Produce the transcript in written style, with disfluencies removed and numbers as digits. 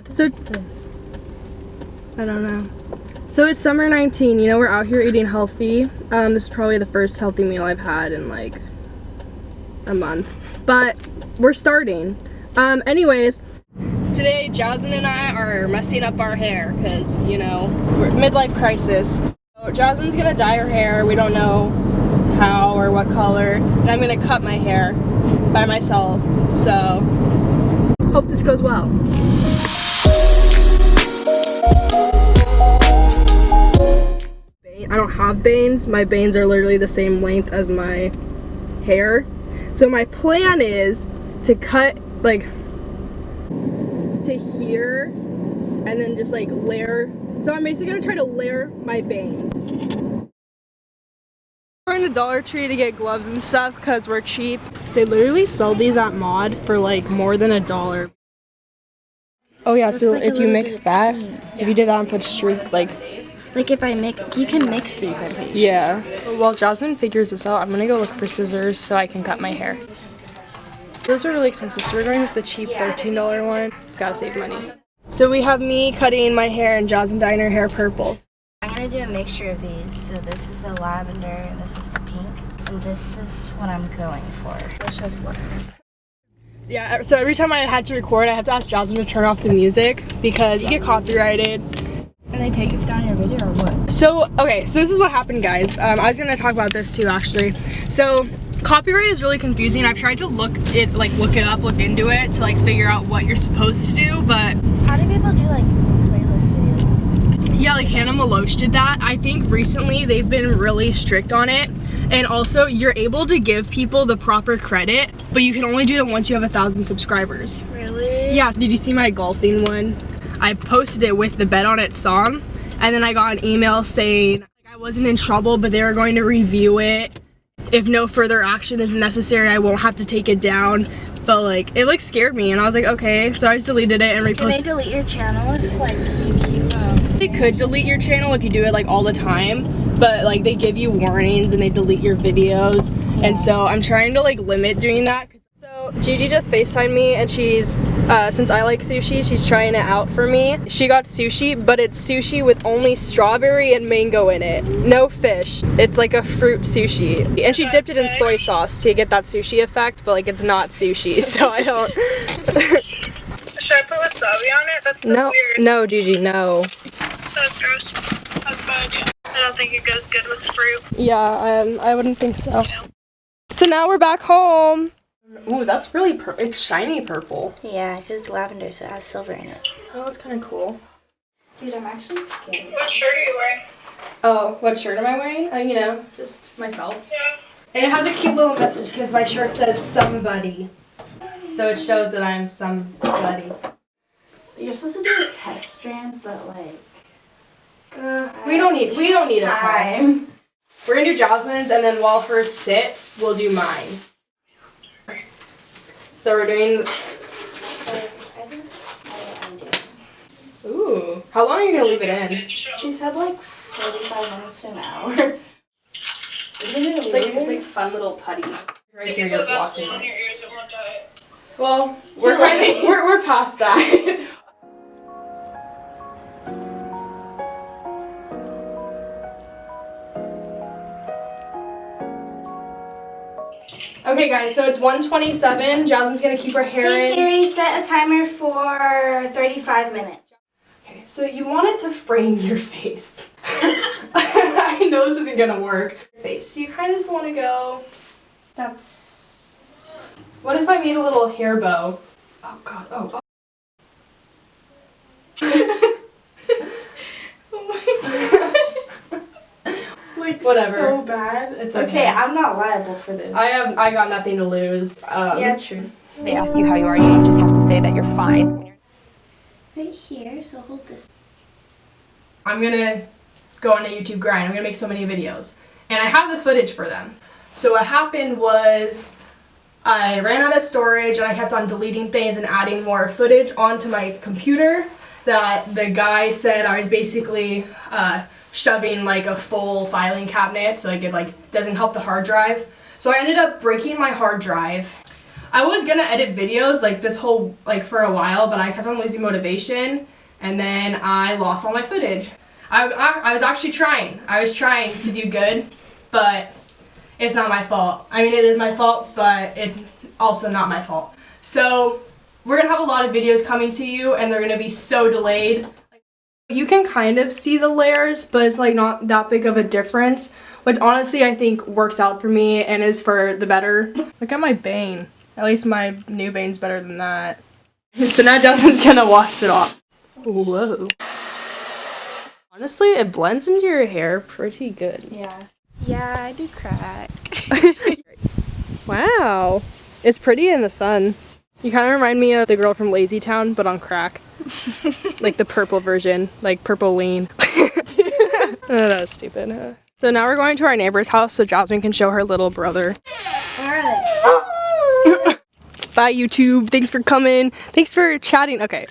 So this? I don't know. So it's summer 19, you know, we're out here eating healthy. This is probably the first healthy meal I've had in like a month, but we're starting. Anyways, today Jasmin and I are messing up our hair because, you know, we're midlife crisis. So Jasmin's gonna dye her hair. We don't know how or what color, and I'm gonna cut my hair by myself. So hope this goes well. I don't have bangs. My bangs are literally the same length as my hair. So my plan is to cut like to here and then just like layer. So I'm basically gonna try to layer my bangs. We're in a Dollar Tree to get gloves and stuff because we're cheap. They literally sell these at Mod for like more than $1. Oh yeah, so like if you mix that, if you did that and put streak like if I mix, you can mix these, I'm pretty sure. Yeah. While Jasmin figures this out, I'm gonna go look for scissors so I can cut my hair. Those are really expensive, so we're going with the cheap $13 one. Gotta save money. So we have me cutting my hair and Jasmin dyeing her hair purple. I'm gonna do a mixture of these. So this is the lavender and this is the pink. And this is what I'm going for. Let's just look. Yeah, so every time I had to record, I have to ask Jasmin to turn off the music because you get copyrighted. And they take down your video or what? So, okay, so this is what happened, guys. I was gonna talk about this too, actually. So, copyright is really confusing. I've tried to look into it to like figure out what you're supposed to do, but how do people do like playlist videos and stuff? Yeah, like Hannah Maloche did that. I think recently they've been really strict on it. And also, you're able to give people the proper credit, but you can only do it once you have 1,000 subscribers. Really? Yeah, did you see my golfing one? I posted it with the Bet On It song, and then I got an email saying I wasn't in trouble, but they were going to review it. If no further action is necessary, I won't have to take it down. But like, it like scared me, and I was like, okay, so I just deleted it and reposted. Can they delete your channel if like you keep They could delete your channel if you do it like all the time, but like they give you warnings and they delete your videos, and so I'm trying to like limit doing that. So Gigi just FaceTimed me, and she's, since I like sushi, she's trying it out for me. She got sushi, but it's sushi with only strawberry and mango in it. No fish. It's like a fruit sushi. And she dipped it in soy sauce to get that sushi effect, but like it's not sushi, so I don't. Should I put wasabi on it? That's so weird. No, Gigi, no. That's gross. That's a bad idea. I don't think it goes good with fruit. Yeah, I wouldn't think so. So now we're back home. Ooh, that's really it's shiny purple. Yeah, because lavender, so it has silver in it. Oh, that's kind of cool. Dude, I'm actually scared. What shirt are you wearing? Oh, what shirt am I wearing? You know, just myself. Yeah. And it has a cute little message because my shirt says somebody. So it shows that I'm somebody. You're supposed to do a test strand, but like... we don't need a test. We're gonna do Jasmin's, and then while hers sits, we'll do mine. So we're doing... Ooh. How long are you going to leave it in? She said like 45 minutes to an hour. It's like fun little putty. Right here you're blocking on it. your ears, it won't die. Well, we're past that. Okay guys, so it's 1:27. Jasmin's gonna keep her hair in. Hey Siri, set a timer for 35 minutes. Okay, so you want it to frame your face. I know this isn't gonna work. Face. So you kind of just want to go. That's... What if I made a little hair bow? Oh god. Oh. Oh my god. Like, whatever. So bad. It's okay. I'm not liable for this. I got nothing to lose. Yeah, true. They ask you how you are, you just have to say that you're fine. Right here, so hold this. I'm gonna go on a YouTube grind. I'm gonna make so many videos. And I have the footage for them. So what happened was I ran out of storage and I kept on deleting things and adding more footage onto my computer that the guy said I was basically shoving like a full filing cabinet so it could like doesn't help the hard drive. So I ended up breaking my hard drive. I was gonna edit videos like this whole, like for a while, but I kept on losing motivation, and then I lost all my footage. I was actually trying. I was trying to do good, but it's not my fault. I mean, it is my fault, but it's also not my fault. So we're gonna have a lot of videos coming to you, and they're gonna be so delayed. You can kind of see the layers, but it's like not that big of a difference, which honestly I think works out for me and is for the better. Look at my bane. At least my new bane's better than that. So now Justin's gonna wash it off. Whoa. Honestly, it blends into your hair pretty good. Yeah. Yeah, I do crack. Wow. It's pretty in the sun. You kind of remind me of the girl from Lazy Town, but on crack. Like the purple version, like purple lean. Oh, that was stupid, huh? So now we're going to our neighbor's house so Jasmine can show her little brother. Alright. Bye, YouTube. Thanks for coming. Thanks for chatting. Okay.